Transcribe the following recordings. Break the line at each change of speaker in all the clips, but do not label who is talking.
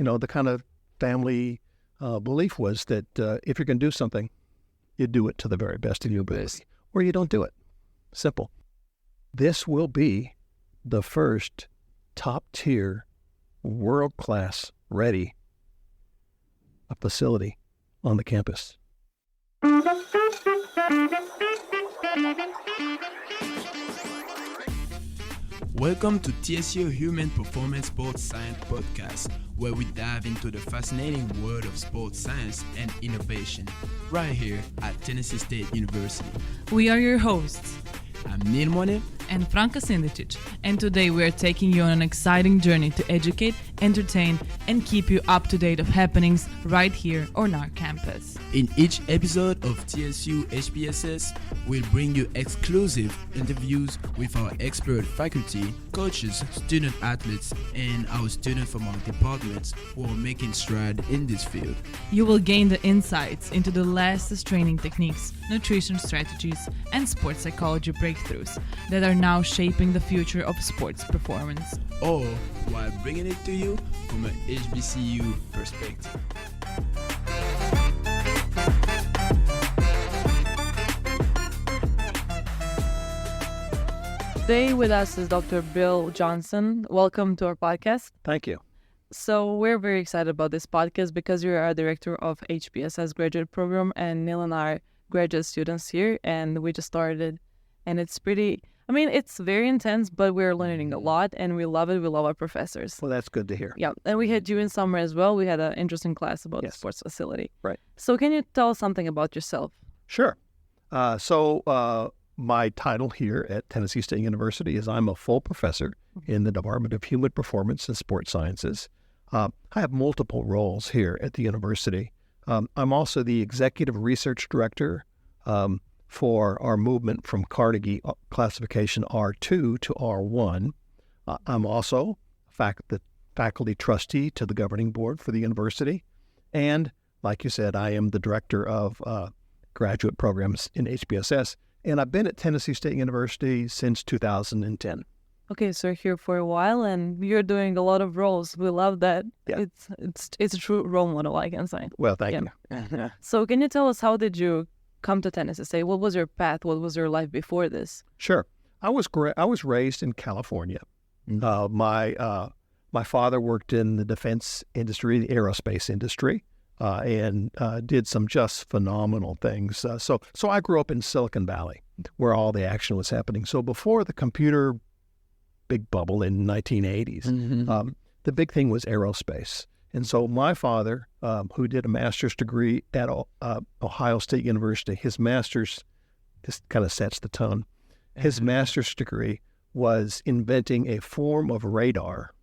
the kind of family belief was that if you're going to do something, you do it to the very best of your ability, or you don't do it. Simple. This will be the first top-tier, world-class ready facility on the campus.
Welcome to TSU Human Performance Sports Science Podcast, where we dive into the fascinating world of sports science and innovation, right here at Tennessee State University.
We are your hosts.
I'm Neil Monet
and Franka Sindicic, and today we are taking you on an exciting journey to educate, entertain, and keep you up to date of happenings right here on our campus.
In each episode of TSU HPSS, we'll bring you exclusive interviews with our expert faculty, coaches, student athletes, and our students from our departments who are making strides in this field.
You will gain the insights into the latest training techniques, nutrition strategies, and sports psychology breakthroughs that are now shaping the future of sports performance.
All while bringing it to you from an HBCU perspective.
Today with us is Dr. Bill Johnson. Welcome to our podcast.
Thank you.
So we're very excited about this podcast because you're our director of HPSS graduate program, and Neil and I are graduate students here, and we just started, and it's very intense, but we're learning a lot, and we love it. We love our professors.
Well, that's good to hear.
Yeah, and we had you in summer as well. We had an interesting class about the sports facility.
Right.
So can you tell us something about yourself?
Sure. My title here at Tennessee State University is I'm a full professor in the Department of Human Performance and Sports Sciences. I have multiple roles here at the university. I'm also the Executive Research Director for our movement from Carnegie classification R2 to R1. I'm also the faculty trustee to the governing board for the university. And like you said, I am the director of graduate programs in HPSS. And I've been at Tennessee State University since 2010.
Okay, so you're here for a while, and you're doing a lot of roles. We love that.
Yeah.
It's a true role model, I can say.
Well, thank you.
So can you tell us, how did you come to Tennessee State? What was your path? What was your life before this?
Sure. I was raised in California. My father worked in the defense industry, the aerospace industry, and did some just phenomenal things. So I grew up in Silicon Valley, where all the action was happening. So before the computer big bubble in 1980s, the big thing was aerospace. And so my father, who did a master's degree at Ohio State University, his master's, this kind of sets the tone, his master's degree was inventing a form of radar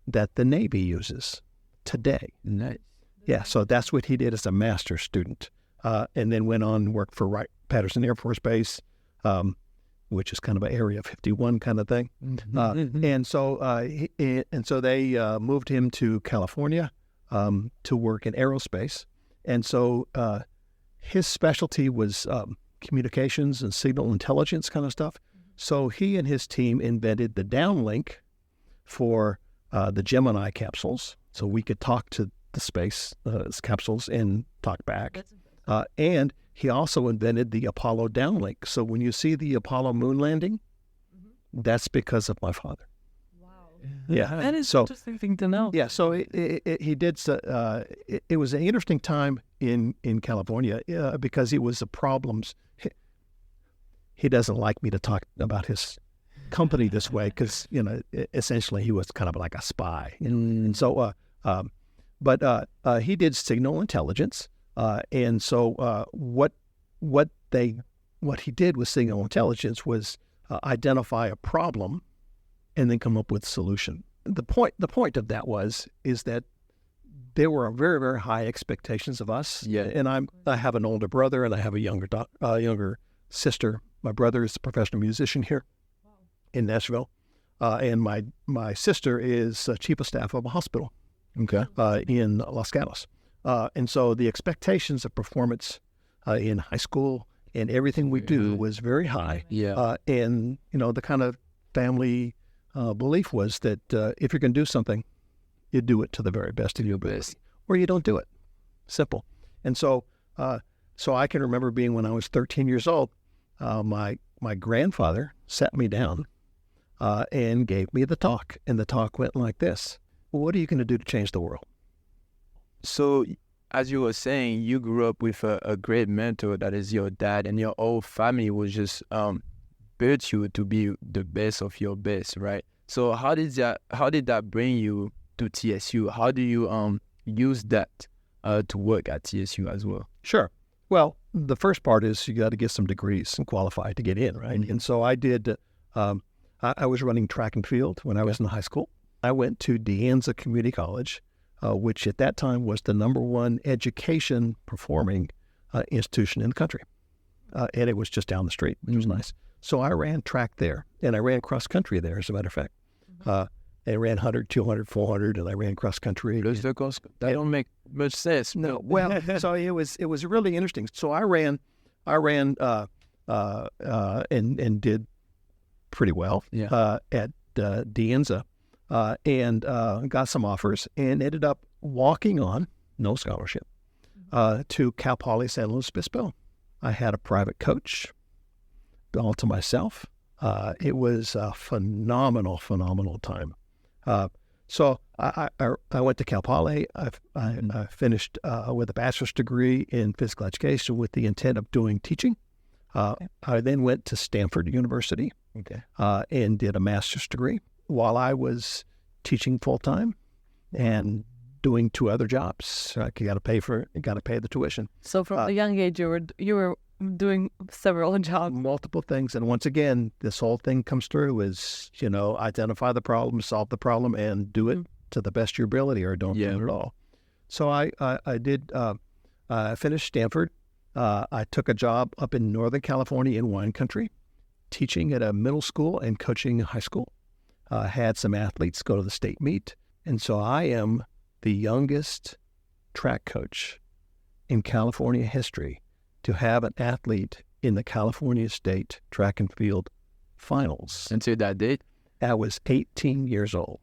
that the Navy uses today.
Nice.
Yeah, so that's what he did as a master's student, and then went on and worked for Wright-Patterson Air Force Base, which is kind of an Area 51 kind of thing. And so they moved him to California to work in aerospace. And so his specialty was communications and signal intelligence kind of stuff. So he and his team invented the downlink for the Gemini capsules, so we could talk to the space capsules and talk back. And he also invented the Apollo downlink. So when you see the Apollo moon landing, that's because of my father.
Wow.
Yeah.
That is an interesting thing to know.
Yeah. So he did. It was an interesting time in California because it was the problems. He doesn't like me to talk about his company this way because, essentially he was kind of like a spy. And so, but he did signal intelligence. And so what he did with signal intelligence was identify a problem and then come up with a solution. The point of that is that there were very, very high expectations of us.
Yeah.
And I have an older brother and I have a younger sister. My brother is a professional musician here in Nashville. And my sister is chief of staff of a hospital in Los Gatos. And so the expectations of performance in high school and everything we do was very high.
Yeah.
And, the kind of family belief was that if you're going to do something, You do it to the very best of your ability, or you don't do it. Simple. And so I can remember being when I was 13 years old, my grandfather sat me down and gave me the talk. And the talk went like this: what are you going to do to change the world?
So, as you were saying, you grew up with a great mentor that is your dad, and your whole family was just built you to be the best of your best, right? So how did that bring you to TSU? How do you use that to work at TSU as well?
Sure. Well, the first part is you got to get some degrees and qualify to get in, right? Mm-hmm. And so I did. I was running track and field when I was in high school. I went to De Anza Community College, which at that time was the #1 education performing institution in the country. And it was just down the street, which was nice. So I ran track there, and I ran cross country there, as a matter of fact. I ran 100, 200, 400, and I ran cross country.
That don't make much sense.
No, well, so it was really interesting. So I ran and did pretty well at De Anza, and got some offers, and ended up walking on, no scholarship, to Cal Poly San Luis Obispo. I had a private coach all to myself. It was a phenomenal time. So I went to Cal Poly. I finished with a bachelor's degree in physical education with the intent of doing teaching. I then went to Stanford University and did a master's degree while I was teaching full time and doing 2 other jobs. You got to pay the tuition.
So from a young age, you were doing several jobs,
multiple things. And once again, this whole thing comes through is, identify the problem, solve the problem, and do it to the best of your ability, or don't do it at all. So I finished Stanford. I took a job up in Northern California in wine country, teaching at a middle school and coaching high school. Had some athletes go to the state meet. And so I am the youngest track coach in California history to have an athlete in the California State Track and Field Finals.
Until that date?
I was 18 years old.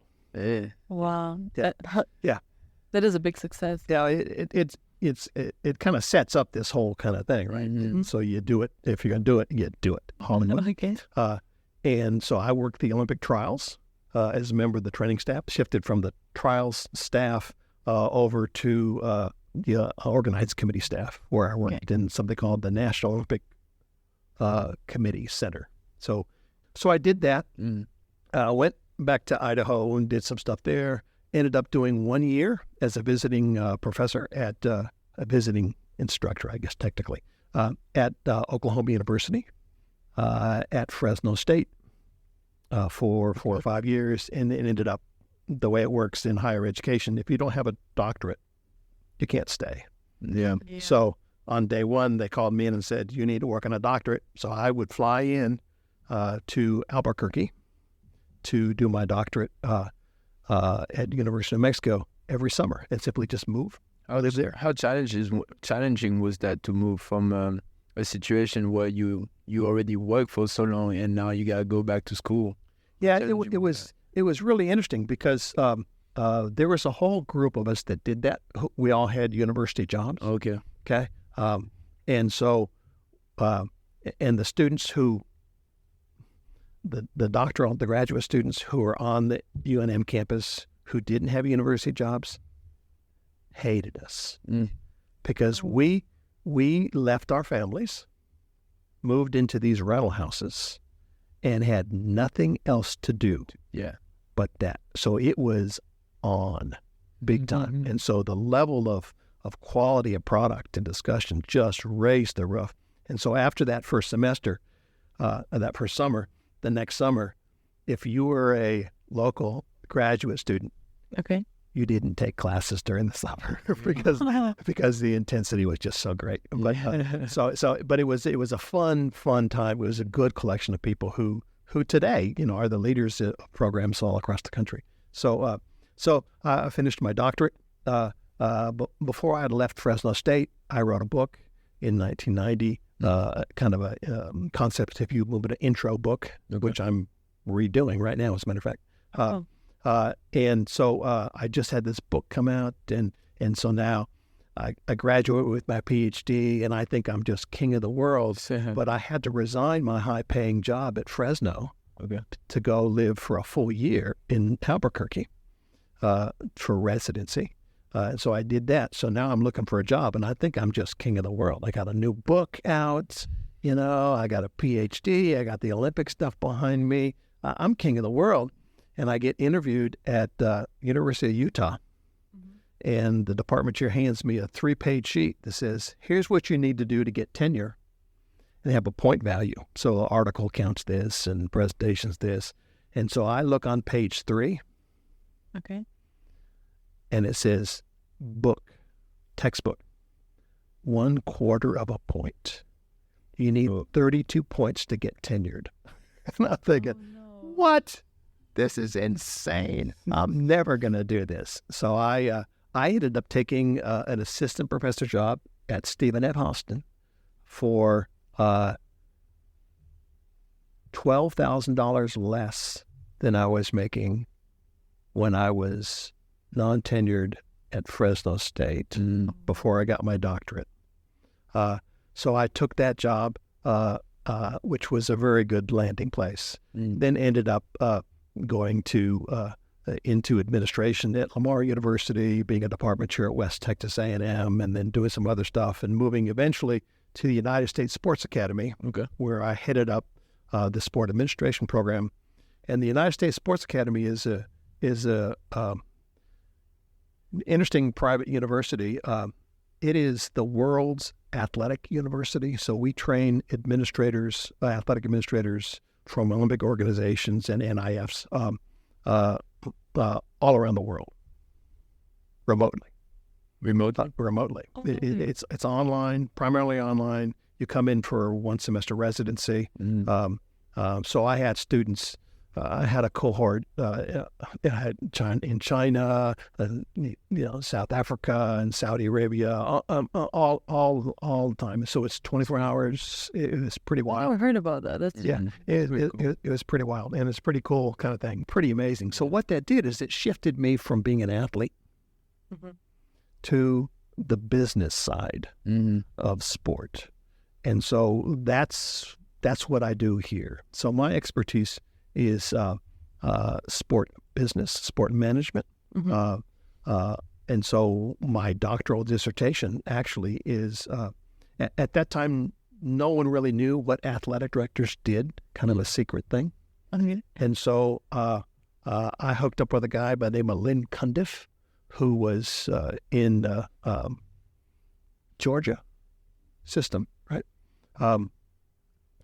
Wow.
Yeah.
That is a big success.
Yeah, it kind of sets up this whole kind of thing, right? Mm-hmm. So you do it. If you're going to do it, you do it. Hollywood.
Okay.
And so I worked the Olympic trials as a member of the training staff, shifted from the trials staff over to the organized committee staff, where I worked in something called the National Olympic Committee Center. So I did that. Went back to Idaho and did some stuff there. Ended up doing 1 year as a visiting professor at a visiting instructor, I guess technically, at Oklahoma University, at Fresno State for 4 or 5 years, and it ended up the way it works in higher education. If you don't have a doctorate, you can't stay.
Yeah.
So on day 1, they called me in and said, you need to work on a doctorate. So I would fly in to Albuquerque to do my doctorate at the University of Mexico every summer and simply just move. I live there.
How challenging was that to move from a situation where you already worked for so long and now you got to go back to school?
Yeah, it was really interesting because there was a whole group of us that did that. We all had university jobs.
Okay.
And so, and the students who, the doctoral, the graduate students who were on the UNM campus who didn't have university jobs hated us because we left our families, moved into these rental houses, and had nothing else to do. But that. So it was on big time. And so the level of quality of product and discussion just raised the roof. And so after that first semester, that first summer, the next summer, if you were a local graduate student, you didn't take classes during the summer because the intensity was just so great. But but it was a fun time. It was a good collection of people who today, are the leaders of programs all across the country. So I finished my doctorate. But before I had left Fresno State, I wrote a book in 1990, kind of a concept if you movement, an intro book, which I'm redoing right now, as a matter of fact. And so I just had this book come out, and so now I graduated with my PhD, and I think I'm just king of the world. But I had to resign my high-paying job at Fresno to go live for a full year in Albuquerque for residency. So I did that. So now I'm looking for a job, and I think I'm just king of the world. I got a new book out, I got a PhD, I got the Olympic stuff behind me. I'm king of the world. And I get interviewed at University of Utah. And the department chair hands me a 3-page sheet that says, here's what you need to do to get tenure. And they have a point value. So the article counts this and presentations this. And so I look on page 3.
Okay.
And it says, textbook, 1/4 of a point. You need 32 points to get tenured. And I'm thinking, what? This is insane. I'm never going to do this. So I ended up taking an assistant professor job at Stephen F. Austin for $12,000 less than I was making when I was non-tenured at Fresno State before I got my doctorate. So I took that job, which was a very good landing place. Then ended up going into administration at Lamar University, being a department chair at West Texas A&M, and then doing some other stuff, and moving eventually to the United States Sports Academy, where I headed up the sport administration program. And the United States Sports Academy is a interesting private university. It is the world's athletic university. So we train administrators, athletic administrators from Olympic organizations and NIFs all around the world, remotely. It's online, primarily online. You come in for a 1-semester residency. So I had students. I had a cohort in China, South Africa, and Saudi Arabia, all the time. So it's 24 hours. It was pretty wild.
I never heard about that. That's
It was pretty wild, and it's pretty cool kind of thing. Pretty amazing. So what that did is it shifted me from being an athlete to the business side of sport, and so that's what I do here. So my expertise is sport business, sport management. And so my doctoral dissertation actually is, at that time, no one really knew what athletic directors did, kind of a secret thing. And so I hooked up with a guy by the name of Lynn Cundiff, who was in Georgia system, right?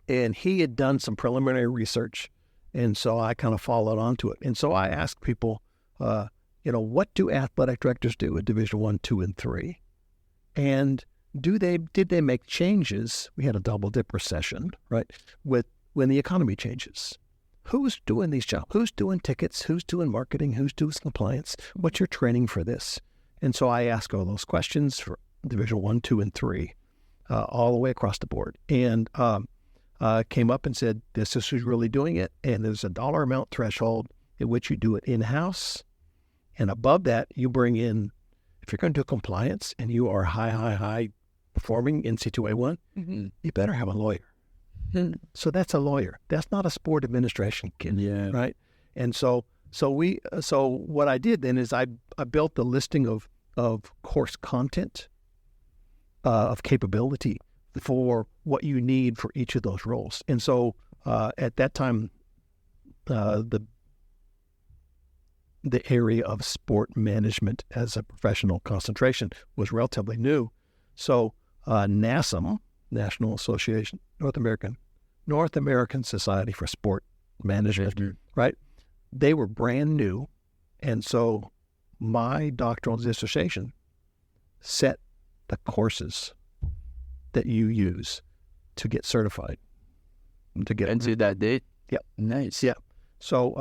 And he had done some preliminary research. And so I kind of followed onto it. And so I asked people, what do athletic directors do at Division I, II, and III? And did they make changes? We had a double dip recession, right? When the economy changes, who's doing these jobs? Who's doing tickets? Who's doing marketing? Who's doing compliance? What's your training for this? And so I asked all those questions for Division I, II, and III, all the way across the board. And came up and said, this is who's really doing it. And there's a dollar amount threshold at which you do it in-house. And above that, you bring in, if you're going to do compliance and you are high performing NC2A1, you better have a lawyer. So that's a lawyer. That's not a sport administration kid, right? And so what I did then is I built the listing of course content, of capability, for what you need for each of those roles. And so at that time, the area of sport management as a professional concentration was relatively new. So NASM, National Association, North American Society for Sport Management, right? They were brand new. And so my doctoral dissertation set the courses that you use to get certified.
To that date?
Yep.
Nice.
Yeah. So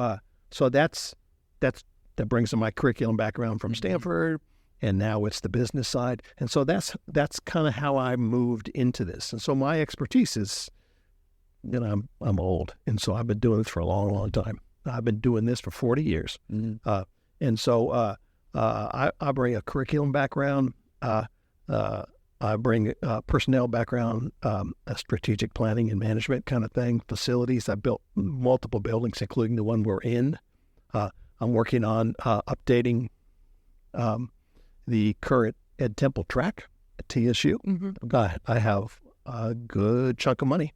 that brings in my curriculum background from Stanford, and now it's the business side. And so that's kind of how I moved into this. And so my expertise is, I'm old, and so I've been doing this for a long, long time. I've been doing this for 40 years. And so I bring a curriculum background. I bring a personnel background, a strategic planning and management kind of thing, facilities. I built multiple buildings, including the one we're in. I'm working on updating the current Ed Temple track at TSU. I have a good chunk of money,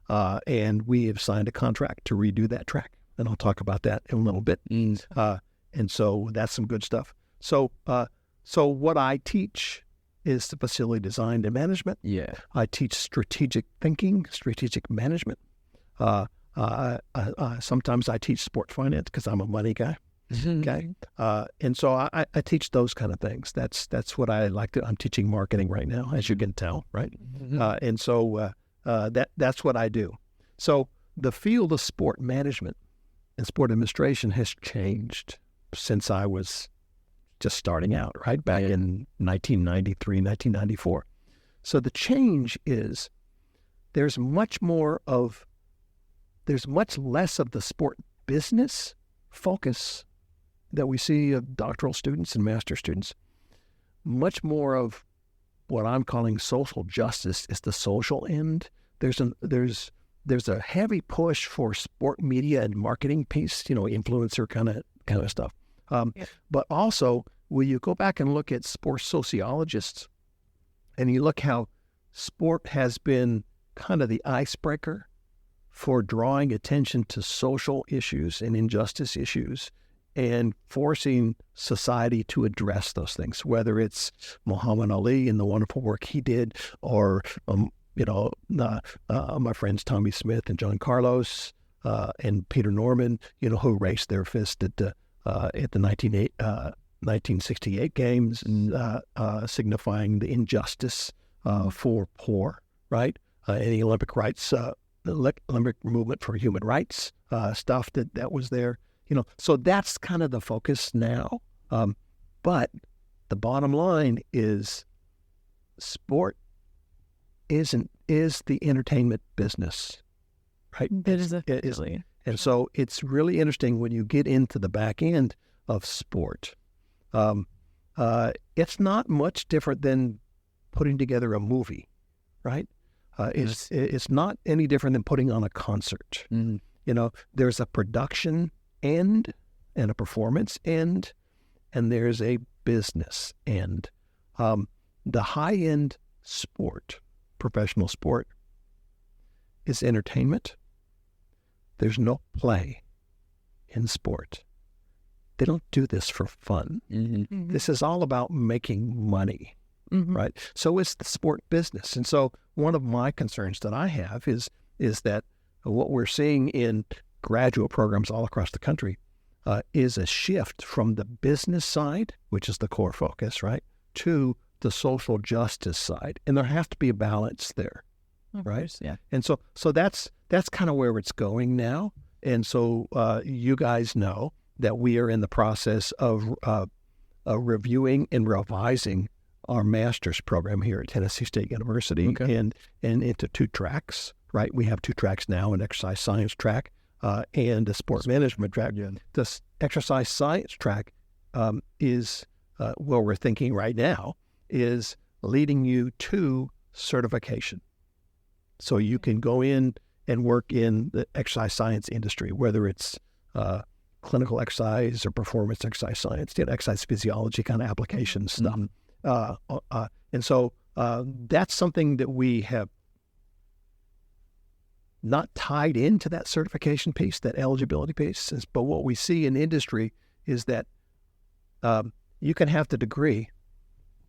and we have signed a contract to redo that track. And I'll talk about that in a little bit. And so that's some good stuff. So what I teach is the facility design and management.
Yeah.
I teach strategic thinking, strategic management. Sometimes I teach sports finance because I'm a money guy. Okay. And so I teach those kind of things. That's what I like to. I'm teaching marketing right now, as you can tell, right? And so that's what I do. So the field of sport management and sport administration has changed since I was just starting out, right? Back in 1993, 1994. So the change is there's much less of the sport business focus that we see of doctoral students and master students. Much more of what I'm calling social justice is the social end. There's a heavy push for sport media and marketing piece, influencer kind of stuff. But also, when you go back and look at sports sociologists, and you look how sport has been kind of the icebreaker for drawing attention to social issues and injustice issues and forcing society to address those things, whether it's Muhammad Ali and the wonderful work he did, or my friends Tommy Smith and John Carlos and Peter Norman, who raised their fist at the 1968 games, signifying the injustice for poor, right? And the Olympic rights, the Olympic movement for human rights stuff that was there. So that's kind of the focus now. But the bottom line is sport is the entertainment business, right?
It is officially.
And so it's really interesting when you get into the back end of sport. It's not much different than putting together a movie, right? It's not any different than putting on a concert. There's a production end and a performance end, and there's a business end. The high-end sport, professional sport, is entertainment. There's no play in sport. They don't do this for fun. This is all about making money, right? So it's the sport business. And so one of my concerns that I have is that what we're seeing in graduate programs all across the country is a shift from the business side, which is the core focus, right, to the social justice side. And there has to be a balance there, right?
Course, yeah.
And so that's kind of where it's going now. And so you guys know that we are in the process of reviewing and revising our master's program here at Tennessee State University, and into two tracks, right? We have two tracks now, an exercise science track and a sport management track. The exercise science track is what we're thinking right now is leading you to certification. So you can go in and work in the exercise science industry, whether it's clinical exercise or performance exercise science, exercise physiology kind of application stuff. And so that's something that we have not tied into that certification piece, that eligibility piece. But what we see in industry is that you can have the degree,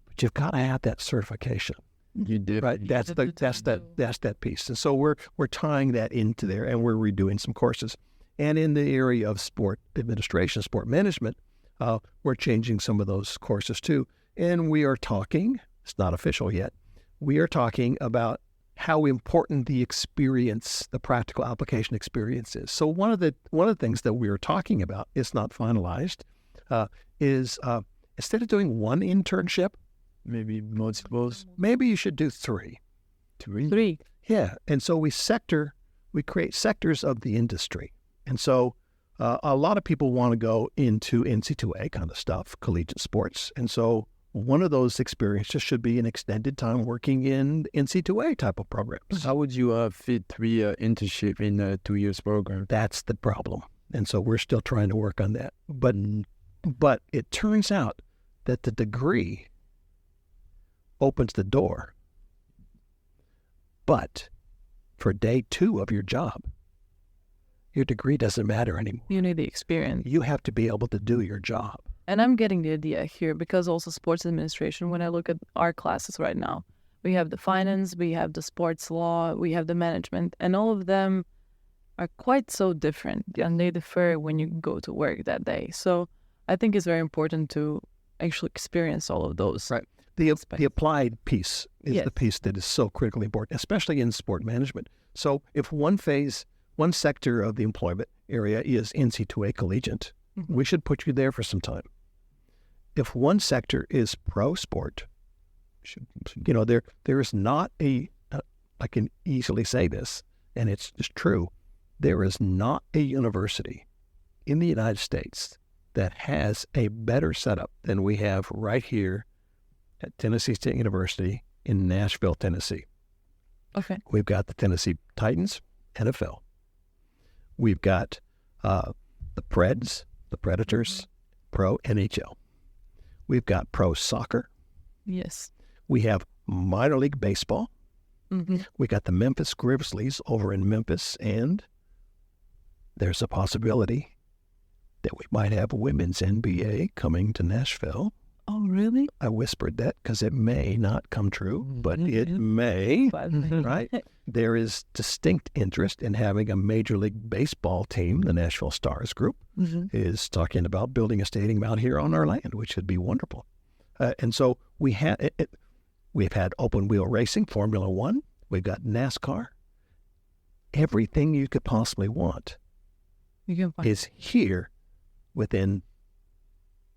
but you've got to have that certification.
You do,
right? That's that piece. And so we're tying that into there, and we're redoing some courses. And in the area of sport administration, sport management, we're changing some of those courses too. And we are talking, it's not official yet, we are talking about how important the experience, the practical application experience is. So one of the things that we are talking about, it's not finalized, is instead of doing one internship,
maybe multiples.
Maybe you should do three.
Three.
Yeah. And so we create sectors of the industry. And so a lot of people want to go into NC2A kind of stuff, collegiate sports. And so one of those experiences should be an extended time working in NC2A type of programs.
How would you fit 3 internship in a 2 years program?
That's the problem. And so we're still trying to work on that. But it turns out that the degree opens the door. But for day 2 of your job, your degree doesn't matter anymore.
You need the experience.
You have to be able to do your job.
And I'm getting the idea here because also sports administration, when I look at our classes right now, we have the finance, we have the sports law, we have the management, and all of them are quite so different and they differ when you go to work that day. So I think it's very important to actually experience all of those.
Right. The applied piece is the piece that is so critically important, especially in sport management. So if one sector of the employment area is NC2A collegiate, we should put you there for some time. If one sector is pro sport, there is not I can easily say this, and it's just true, there is not a university in the United States that has a better setup than we have right here at Tennessee State University in Nashville, Tennessee.
Okay.
We've got the Tennessee Titans, NFL. We've got the Preds, the Predators, pro NHL. We've got pro soccer.
Yes.
We have minor league baseball. We got the Memphis Grizzlies over in Memphis, and there's a possibility that we might have a women's NBA coming to Nashville.
Oh, really?
I whispered that because it may not come true, but it may, right? There is distinct interest in having a Major League Baseball team. The Nashville Stars group is talking about building a stadium out here on our land, which would be wonderful. And so we've had open wheel racing, Formula One. We've got NASCAR. Everything you could possibly want is here within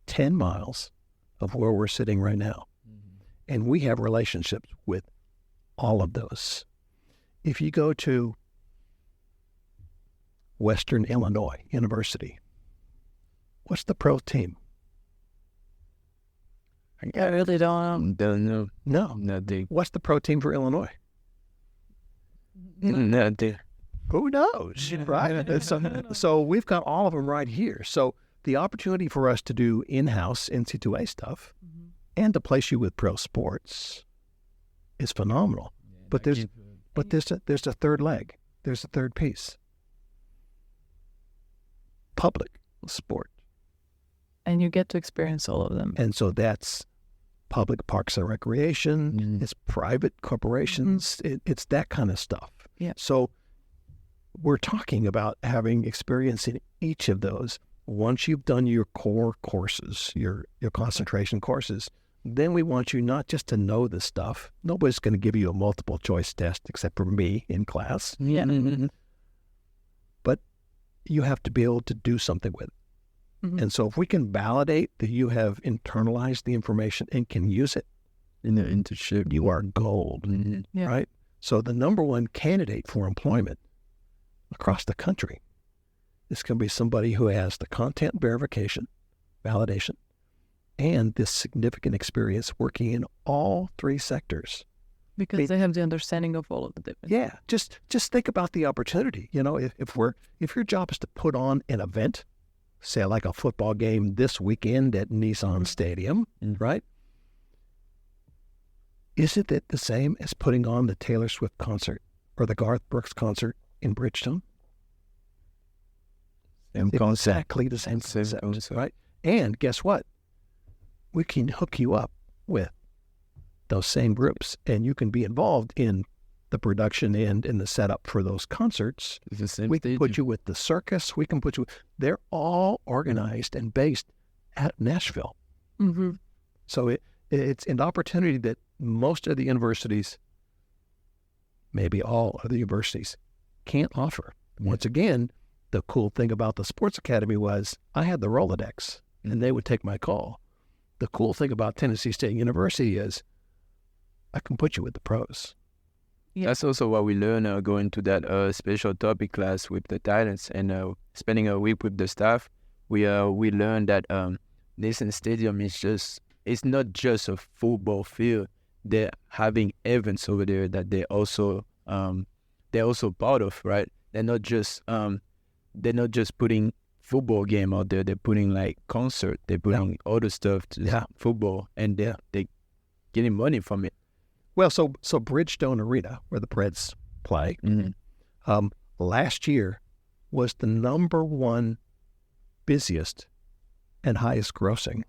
10 miles of where we're sitting right now. And we have relationships with all of those. If you go to Western Illinois University, what's the pro team?
I really don't know.
No.
Nothing. What's the pro team for Illinois?
Nothing.
Who knows, right? So we've got all of them right here. So the opportunity for us to do in-house NC2A stuff and to place you with pro sports is phenomenal. But there's a third leg. There's a third piece. Public sport.
And you get to experience all of them.
And so that's public parks and recreation. It's private corporations. It's that kind of stuff.
Yeah.
So we're talking about having experience in each of those. Once you've done your core courses, your concentration courses, then we want you not just to know the stuff. Nobody's going to give you a multiple choice test except for me in class.
Yeah.
But you have to be able to do something with it. And so if we can validate that you have internalized the information and can use it
in the internship,
you are gold, right? So the number one candidate for employment across the country is going to be somebody who has the content verification, validation, and this significant experience working in all 3 sectors.
Because they have the understanding of all of the different.
Yeah, just think about the opportunity. If your job is to put on an event, say like a football game this weekend at Nissan Stadium, right? Isn't it the same as putting on the Taylor Swift concert or the Garth Brooks concert in Bridgestone? Exactly the same concept, right? And guess what? We can hook you up with those same groups, and you can be involved in the production and in the setup for those concerts. We can put you with the circus. They're all organized and based at Nashville. So it's an opportunity that most of the universities, maybe all of the universities, can't offer. Once again, the cool thing about the sports academy was I had the Rolodex, and they would take my call. The cool thing about Tennessee State University is I can put you with the pros.
Yeah.
That's also what we learn going to that special topic class with the talents and spending a week with the staff. We learned that Nissan Stadium it's not just a football field. They're having events over there that they're also part of, right? They're not just putting football game out there. They're putting like concert. They're putting other stuff to football, and they're getting money from it.
Well, so Bridgestone Arena, where the Preds play, last year was the number one busiest and highest grossing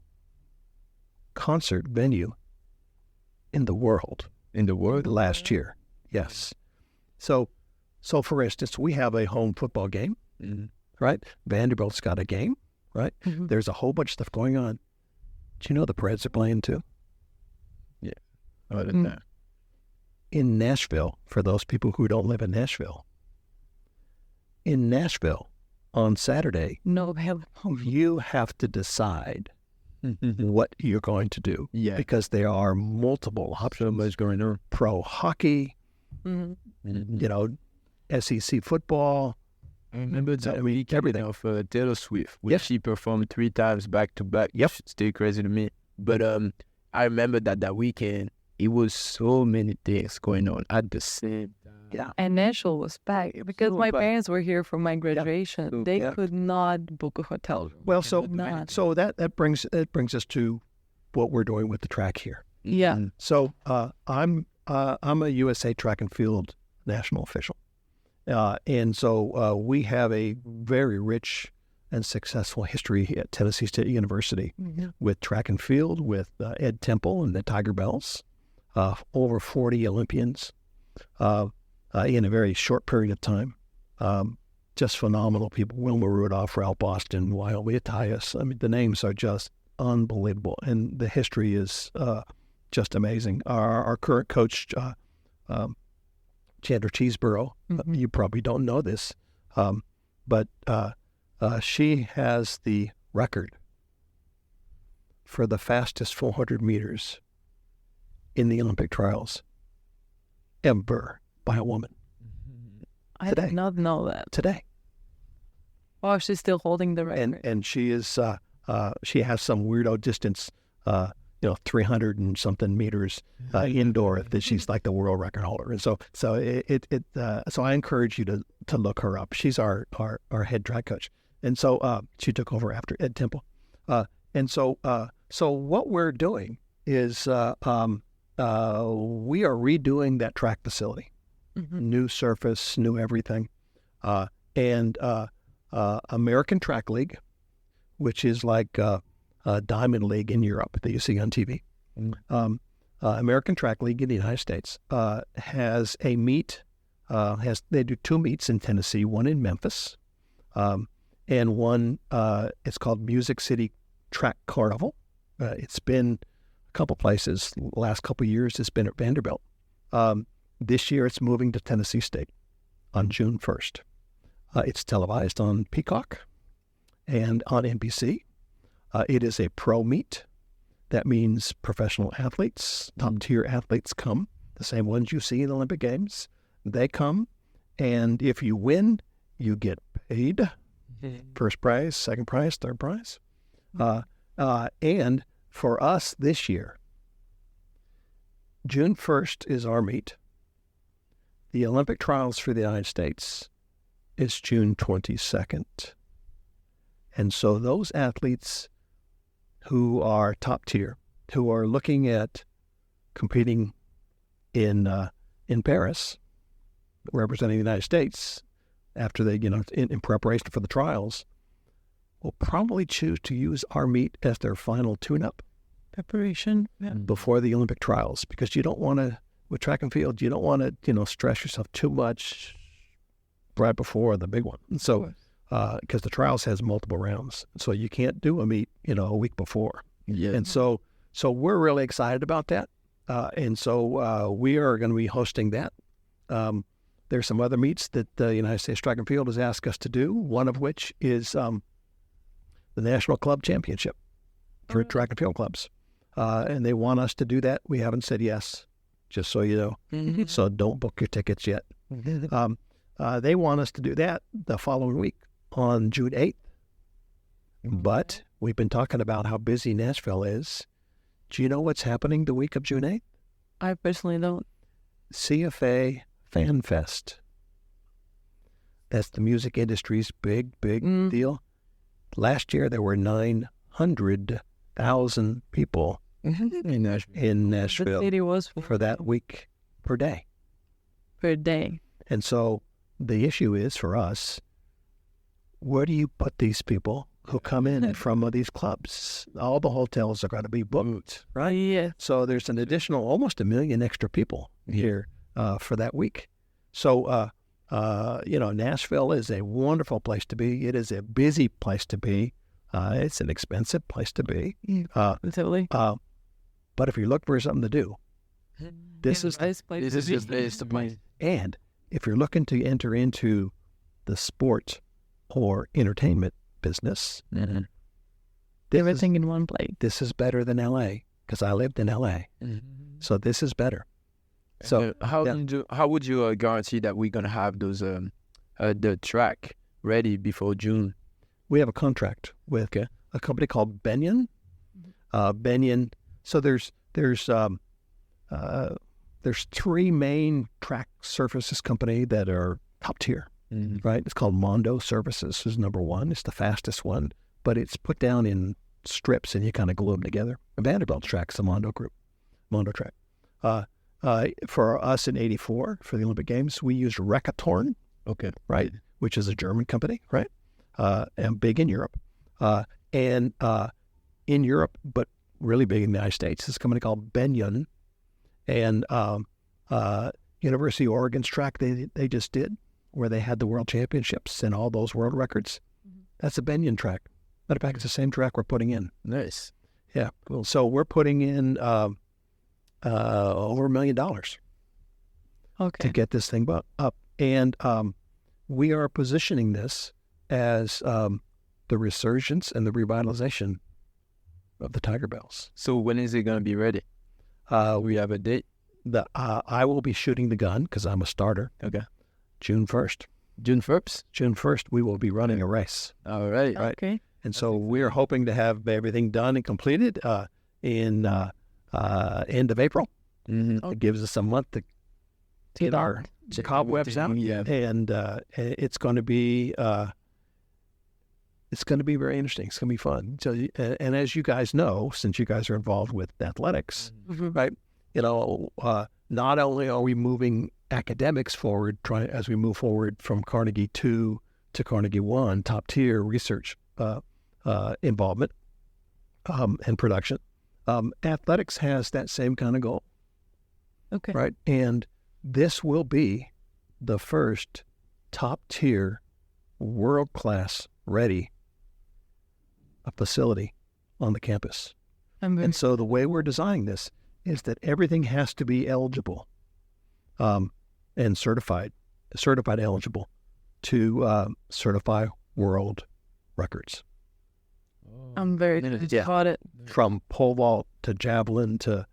concert venue in the world. Last year, yes. So for instance, we have a home football game, right? Vanderbilt's got a game, right? There's a whole bunch of stuff going on. Do you know the Preds are playing too?
Yeah, I did that.
In Nashville, for those people who don't live in Nashville, on Saturday, you have to decide what you're going to do. Yeah. Because there are multiple options.
So much going on.
Pro hockey, SEC football.
I remember that week everything of Taylor Swift, which she performed 3 times back to back.
Yep.
Still crazy to me. But I remember that weekend, it was so many things going on at the same time.
Yeah.
And Nashville was packed because my parents were here for my graduation.
Yeah.
They could not book a hotel room.
Well, so that brings us to what we're doing with the track here.
Yeah.
So I'm a USA Track and Field national official, and so we have a very rich and successful history at Tennessee State University with track and field, with Ed Temple and the Tiger Bells, over 40 Olympians in a very short period of time. Just phenomenal people: Wilma Rudolph, Ralph Boston, Wyoming Attias. I mean, the names are just unbelievable, and the history is just amazing. Our current coach, Chandler Cheeseborough, you probably don't know this, but she has the record for the fastest 400 meters in the Olympic trials ever by a woman.
I did not know that.
Today.
Oh, she's still holding the record.
And she is she has some weirdo distance, 300 and something meters indoor that she's like the world record holder. And so I encourage you to look her up. She's our head track coach. And so she took over after Ed Temple. And so what we're doing is we are redoing that track facility. New surface, new everything. And American Track League, which is like Diamond League in Europe that you see on TV. American Track League in the United States has a meet. They do 2 meets in Tennessee, one in Memphis, and one. It's called Music City Track Carnival. It's been a couple places. The last couple of years, it's been at Vanderbilt. This year, it's moving to Tennessee State on June 1st. It's televised on Peacock and on NBC. It is a pro meet. That means professional athletes, top-tier athletes come, the same ones you see in the Olympic Games. They come, and if you win, you get paid. First prize, second prize, third prize. And for us this year, June 1st is our meet. The Olympic trials for the United States is June 22nd. And so those athletes who are top tier, who are looking at competing in Paris, representing the United States, after they, in preparation for the trials, will probably choose to use our meet as their final tune-up
Preparation
before the Olympic trials, because you don't want to, with track and field, you don't want to, stress yourself too much right before the big one. And so, because the trials has multiple rounds, so you can't do a meet, a week before. Yeah. And so we're really excited about that. And so we are going to be hosting that. There's some other meets that the United States Track and Field has asked us to do, one of which is the National Club Championship for track and field clubs. And they want us to do that. We haven't said yes. just so you know. So don't book your tickets yet. They want us to do that the following week on June 8th. But we've been talking about how busy Nashville is. Do you know what's happening the week of June 8th?
I personally don't.
CFA Fan Fest. That's the music industry's big deal. Last year, there were 900,000 people in Nashville
The city was
for that week per day.
per day.
And so the issue is for us, where do you put these people who come in from these clubs? All the hotels are going to be booked, right?
Yeah.
So there's an additional almost 1 million extra people here for that week. So, Nashville is a wonderful place to be. It is a busy place to be. It's an expensive place to be.
Totally.
But if you're looking for something to do, this is
nice place to be.
the place.
And if you're looking to enter into the sport or entertainment business,
Everything in one place.
this is better than LA because I lived in LA. So this is better. So
how would you guarantee that we're gonna have those the track ready before June?
we have a contract with a company called Benyon. Benyon. So there's three main track surfaces company that are top tier, right? It's called Mondo Services is number one. It's the fastest one, but it's put down in strips and you kind of glue them together. Vanderbilt track's the Mondo group, Mondo track. For us in '84 for the Olympic Games, we used Rekatorn, right, which is a German company, right, and big in Europe, in Europe, but really big in the United States. This company called Benyon, and University of Oregon's track they just did, where they had the World Championships and all those world records. That's a Benyon track. Matter of fact, it's the same track we're putting in.
Nice.
Yeah. Cool. So we're putting in over $1 million to get this thing up. And we are positioning this as the resurgence and the revitalization of the Tiger Bells.
So when is it going to be ready? We have a date.
I will be shooting the gun because I'm a starter.
Okay.
June 1st.
June 1st?
June 1st, we will be running a race.
All right.
Right.
Okay.
And so we're hoping to have everything done and completed in end of April. It gives us a month to get our cobwebs out.
Yeah.
And it's going to be very interesting. It's going to be fun. So, and as you guys know, since you guys are involved with athletics, right? Not only are we moving academics forward, as we move forward from Carnegie 2 to Carnegie 1, top tier research involvement and production. Athletics has that same kind of goal.
Okay.
Right. And this will be the first top tier, world class ready facility on the campus. And so the way we're designing this is that everything has to be eligible and certified eligible to certify world records.
I'm very taught it.
From pole vault to javelin to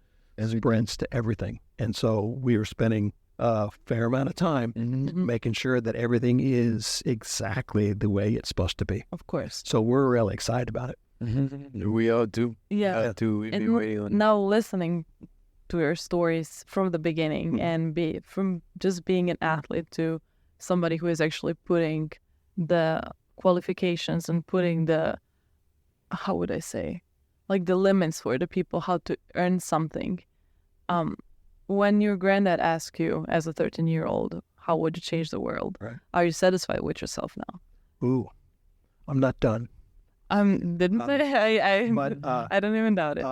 sprints to everything. And so we are spending a fair amount of time making sure that everything is exactly the way it's supposed to be.
Of course.
So we're really excited about it.
We all do.
Yeah. Now listening to your stories from the beginning and from just being an athlete to somebody who is actually putting the qualifications and putting the, how would I say, like the limits for the people how to earn something. When your granddad asks you as a 13-year-old, how would you change the world?
Right.
Are you satisfied with yourself now?
Ooh, I'm not done.
Didn't say I don't even doubt it.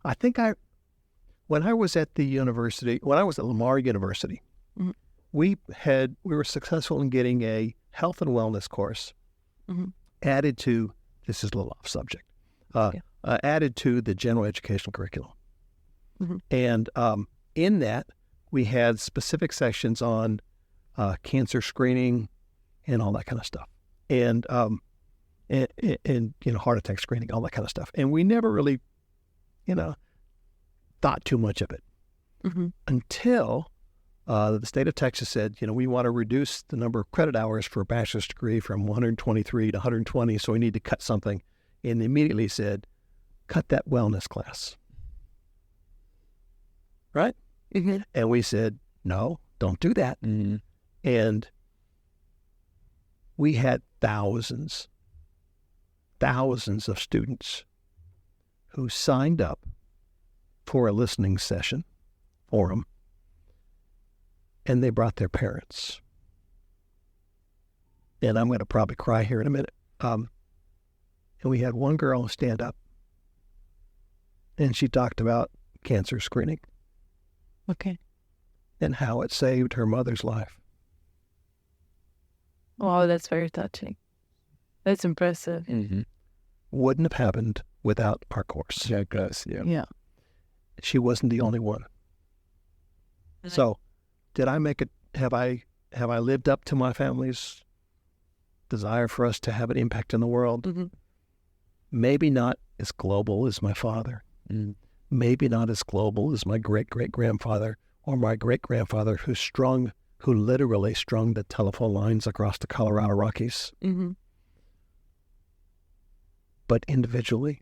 I think when I was at the university, when I was at Lamar University, we were successful in getting a health and wellness course added to, this is a little off subject, added to the general educational curriculum. And in that, we had specific sections on cancer screening and all that kind of stuff. And heart attack screening, all that kind of stuff. And we never really, thought too much of it until the state of Texas said, we want to reduce the number of credit hours for a bachelor's degree from 123 to 120, so we need to cut something. And they immediately said, cut that wellness class. Right? And we said, no, don't do that. And we had thousands of students who signed up for a listening session forum, and they brought their parents. And I'm going to probably cry here in a minute. And we had one girl stand up, and she talked about cancer screening.
Okay.
And how it saved her mother's life.
Wow, that's very touching. That's impressive.
Wouldn't have happened without our course.
Yeah, class. Yeah.
Yeah.
She wasn't the only one. So, did I make it? Have I lived up to my family's desire for us to have an impact in the world? Maybe not as global as my father. Maybe not as global as my great-great-grandfather or my great-grandfather who literally strung the telephone lines across the Colorado Rockies. But individually,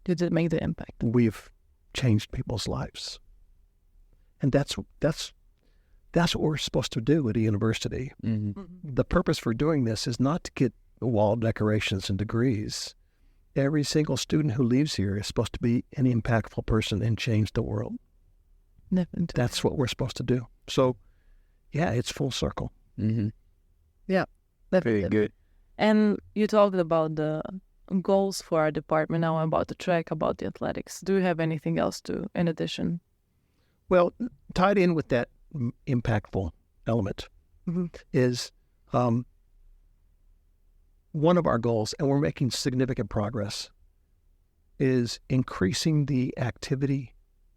did it make the impact?
We've changed people's lives. And that's what we're supposed to do at a university. The purpose for doing this is not to get wall decorations and degrees. Every single student who leaves here is supposed to be an impactful person and change the world.
Definitely.
That's what we're supposed to do. So, yeah, it's full circle.
Yeah, definitely.
Very good.
And you talked about the goals for our department now, about the track, about the athletics. Do you have anything else in addition?
Well, tied in with that impactful element is one of our goals, and we're making significant progress, is increasing the activity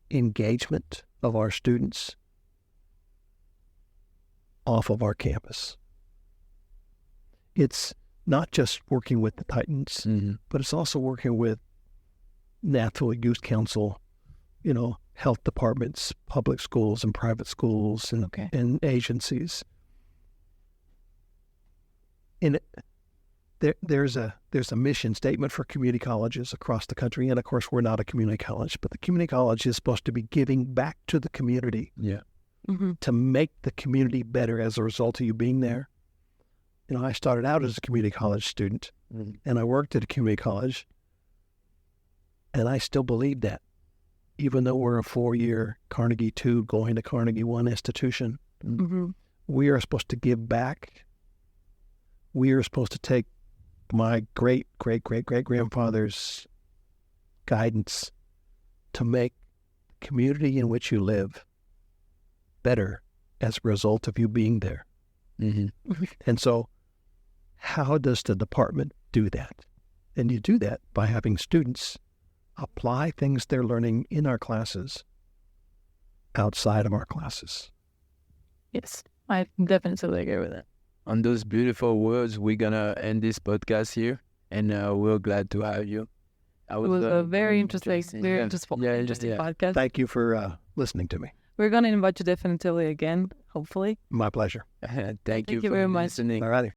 engagement of our students off of our campus. It's not just working with the Titans, but it's also working with Natural Youth Council, health departments, public schools and private schools and agencies. And there's a mission statement for community colleges across the country, and of course we're not a community college, but the community college is supposed to be giving back to the community to make the community better as a result of you being there. I started out as a community college student, and I worked at a community college, and I still believe that. Even though we're a 4-year Carnegie 2 going to Carnegie 1 institution, we are supposed to give back. We are supposed to take my great-great-great-great-grandfather's guidance to make the community in which you live better as a result of you being there. And so how does the department do that? And you do that by having students apply things they're learning in our classes outside of our classes.
Yes, I definitely agree with that.
On those beautiful words, we're going to end this podcast here, and we're glad to have you.
It was a very interesting podcast.
Thank you for listening to me.
We're going to invite you definitely again, hopefully.
My pleasure.
Thank you for
very much.
listening.
All righty.